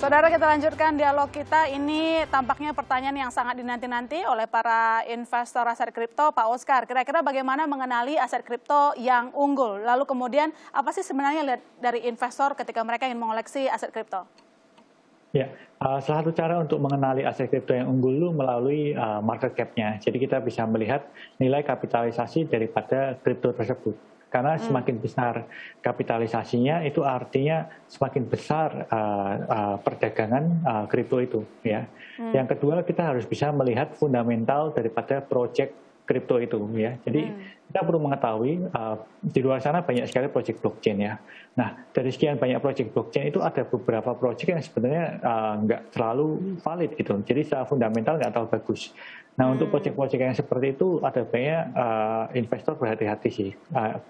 Saudara, kita lanjutkan dialog kita. Ini tampaknya pertanyaan yang sangat dinanti-nanti oleh para investor aset kripto. Pak Oscar, kira-kira bagaimana mengenali aset kripto yang unggul? Lalu kemudian apa sih sebenarnya lihat dari investor ketika mereka ingin mengoleksi aset kripto? Ya, salah satu cara untuk mengenali aset kripto yang unggul itu melalui market cap-nya. Jadi kita bisa melihat nilai kapitalisasi daripada kripto tersebut. Karena semakin besar kapitalisasinya, itu artinya semakin besar perdagangan kripto itu. Ya. Yang kedua, kita harus bisa melihat fundamental daripada project kripto itu. Ya. Jadi kita perlu mengetahui di luar sana banyak sekali project blockchain ya. Nah, dari sekian banyak project blockchain itu ada beberapa project yang sebenarnya nggak terlalu valid gitu. Jadi secara fundamental nggak terlalu bagus. Nah, untuk project-project yang seperti itu ada banyak investor berhati-hati sih.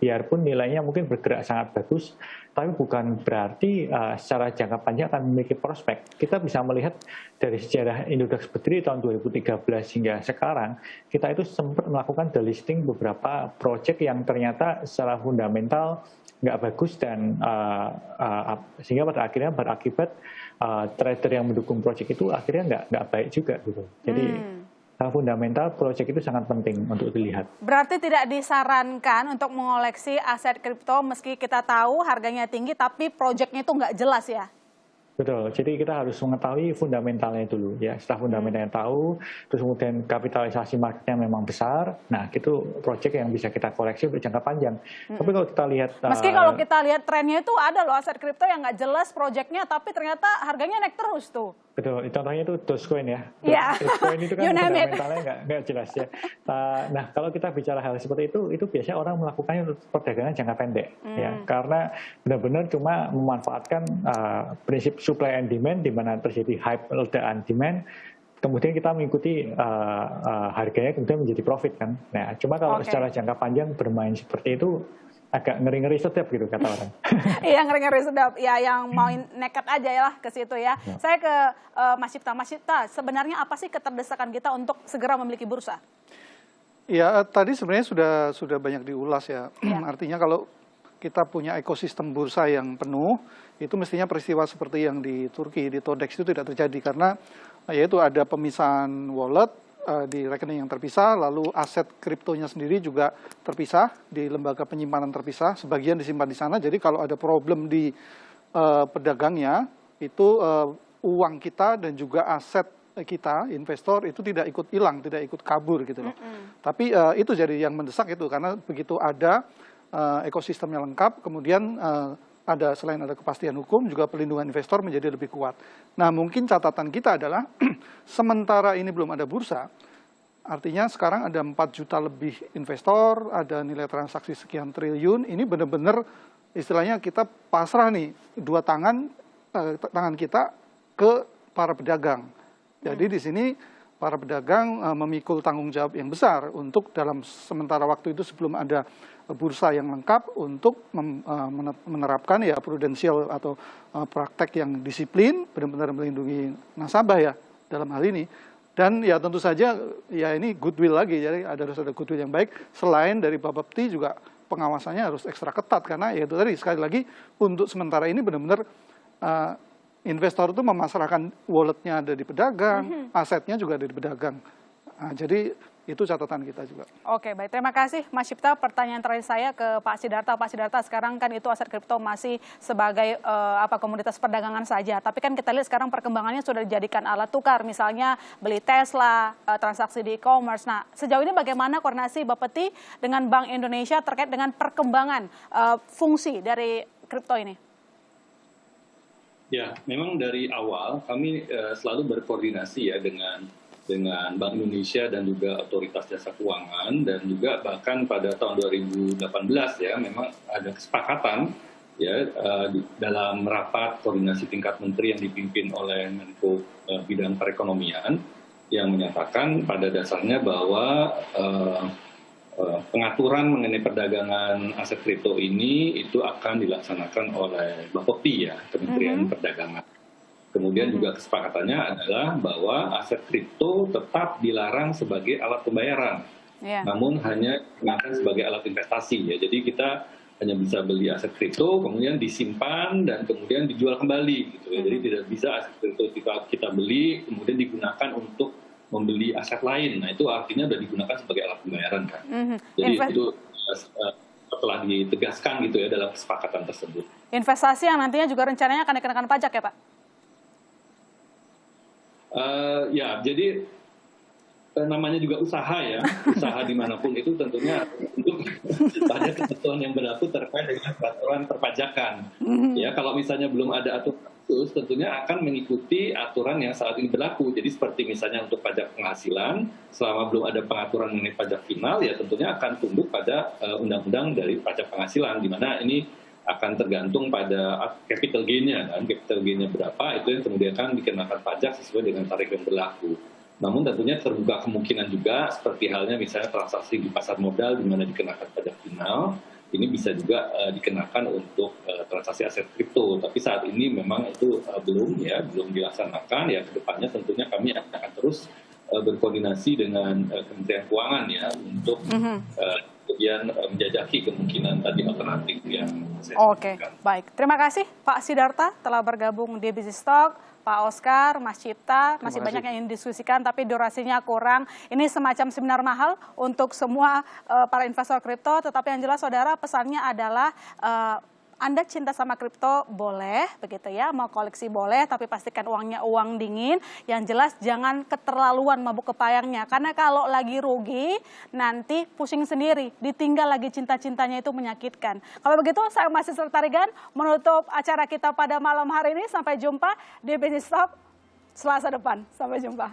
Biarpun nilainya mungkin bergerak sangat bagus, tapi bukan berarti secara jangka panjang akan memiliki prospek. Kita bisa melihat dari sejarah Indodax berdiri tahun 2013 hingga sekarang, kita itu sempat melakukan delisting beberapa project yang ternyata secara fundamental nggak bagus dan sehingga pada akhirnya berakibat trader yang mendukung project itu akhirnya nggak baik juga gitu. Jadi fundamental project itu sangat penting untuk dilihat. Berarti tidak disarankan untuk mengoleksi aset kripto meski kita tahu harganya tinggi tapi projectnya itu nggak jelas ya? Betul, jadi kita harus mengetahui fundamentalnya dulu ya. Setelah fundamentalnya tahu, terus kemudian kapitalisasi marketnya memang besar, nah itu project yang bisa kita koleksi untuk jangka panjang. Tapi kalau kita lihat, meski kalau kita lihat trennya itu ada loh aset kripto yang nggak jelas projectnya, tapi ternyata harganya naik terus tuh. Betul, contohnya itu Dogecoin ya. Yeah. Dogecoin itu kan fundamentalnya nggak jelas ya. Nah, kalau kita bicara hal seperti itu biasanya orang melakukannya untuk perdagangan jangka pendek ya, karena benar-benar cuma memanfaatkan prinsip supply and demand di mana terjadi hype ledakan demand. Kemudian kita mengikuti harganya kemudian menjadi profit kan. Nah, cuma kalau secara jangka panjang bermain seperti itu agak ngeri-ngeri sedap gitu kata orang. Iya, ngeri-ngeri sedap. Ya, yang mau nekat aja ya lah ke situ ya. Saya ke Mas Cipta. Mas Cipta, sebenarnya apa sih keterdesakan kita untuk segera memiliki bursa? Ya, tadi sebenarnya sudah banyak diulas ya. Artinya kalau kita punya ekosistem bursa yang penuh, itu mestinya peristiwa seperti yang di Turki, di Todex itu tidak terjadi. Karena yaitu ada pemisahan wallet, di rekening yang terpisah, lalu aset kriptonya sendiri juga terpisah di lembaga penyimpanan terpisah, sebagian disimpan di sana. Jadi kalau ada problem di pedagangnya, itu uang kita dan juga aset kita, investor itu tidak ikut hilang, tidak ikut kabur gitu loh. Tapi itu jadi yang mendesak itu, karena begitu ada ekosistemnya lengkap, kemudian selain ada kepastian hukum, juga perlindungan investor menjadi lebih kuat. Nah, mungkin catatan kita adalah sementara ini belum ada bursa, artinya sekarang ada 4 juta lebih investor, ada nilai transaksi sekian triliun, ini benar-benar istilahnya kita pasrah nih, tangan kita ke para pedagang. Jadi di sini para pedagang memikul tanggung jawab yang besar untuk dalam sementara waktu itu sebelum ada bursa yang lengkap untuk menerapkan ya prudensial atau praktek yang disiplin, benar-benar melindungi nasabah ya dalam hal ini. Dan ya tentu saja ya ini goodwill lagi, jadi harus ada goodwill yang baik. Selain dari Bapepti juga pengawasannya harus ekstra ketat, karena ya itu tadi sekali lagi untuk sementara ini benar-benar investor itu memasrahkan walletnya ada di pedagang, asetnya juga ada di pedagang. Nah, jadi itu catatan kita juga. Oke, baik. Terima kasih Mas Cipta. Pertanyaan terakhir saya ke Pak Sidarta. Pak Sidarta, sekarang kan itu aset kripto masih sebagai komoditas perdagangan saja. Tapi kan kita lihat sekarang perkembangannya sudah dijadikan alat tukar. Misalnya beli Tesla, transaksi di e-commerce. Nah, sejauh ini bagaimana koordinasi Bapepti dengan Bank Indonesia terkait dengan perkembangan fungsi dari kripto ini? Ya, memang dari awal kami selalu berkoordinasi ya dengan Bank Indonesia dan juga Otoritas Jasa Keuangan, dan juga bahkan pada tahun 2018 ya memang ada kesepakatan ya dalam rapat koordinasi tingkat menteri yang dipimpin oleh Menko bidang perekonomian yang menyatakan pada dasarnya bahwa pengaturan mengenai perdagangan aset kripto ini itu akan dilaksanakan oleh Bapepti ya, Kementerian Perdagangan. Kemudian juga kesepakatannya adalah bahwa aset kripto tetap dilarang sebagai alat pembayaran, namun hanya digunakan sebagai alat investasi ya. Jadi kita hanya bisa beli aset kripto, kemudian disimpan dan kemudian dijual kembali gitu ya. Jadi tidak bisa aset kripto kita beli kemudian digunakan untuk membeli aset lain. Nah itu artinya sudah digunakan sebagai alat pembayaran kan. Jadi itu telah ditegaskan gitu ya dalam kesepakatan tersebut. Investasi yang nantinya juga rencananya akan dikenakan pajak ya Pak? Ya, jadi namanya juga usaha ya, usaha dimanapun itu tentunya pada ketentuan yang berlaku terkait dengan peraturan perpajakan. Ya, kalau misalnya belum ada aturan khusus, tentunya akan mengikuti aturan yang saat ini berlaku. Jadi seperti misalnya untuk pajak penghasilan, selama belum ada pengaturan mengenai pajak final, ya tentunya akan tunduk pada undang-undang dari pajak penghasilan, di mana ini akan tergantung pada capital gain-nya kan, capital gain-nya berapa, itu yang kemudian akan dikenakan pajak sesuai dengan tarif yang berlaku. Namun tentunya terbuka kemungkinan juga seperti halnya misalnya transaksi di pasar modal di mana dikenakan pajak final, ini bisa juga dikenakan untuk transaksi aset kripto. Tapi saat ini memang itu belum dilaksanakan. Ya kedepannya tentunya kami akan terus berkoordinasi dengan Kementerian Keuangan ya untuk kemudian menjajaki kemungkinan tadi alternatif yang saya Oke, baik. Terima kasih Pak Sidarta telah bergabung di Business Talk. Pak Oscar, Mas Cipta, masih banyak yang ingin didiskusikan tapi durasinya kurang. Ini semacam seminar mahal untuk semua para investor kripto, tetapi yang jelas saudara pesannya adalah Anda cinta sama kripto boleh, begitu ya, mau koleksi boleh, tapi pastikan uangnya uang dingin. Yang jelas jangan keterlaluan mabuk kepayangnya, karena kalau lagi rugi nanti pusing sendiri, ditinggal lagi cinta-cintanya itu menyakitkan. Kalau begitu saya masih Tarigan menutup acara kita pada malam hari ini. Sampai jumpa di Business Talk Selasa depan. Sampai jumpa.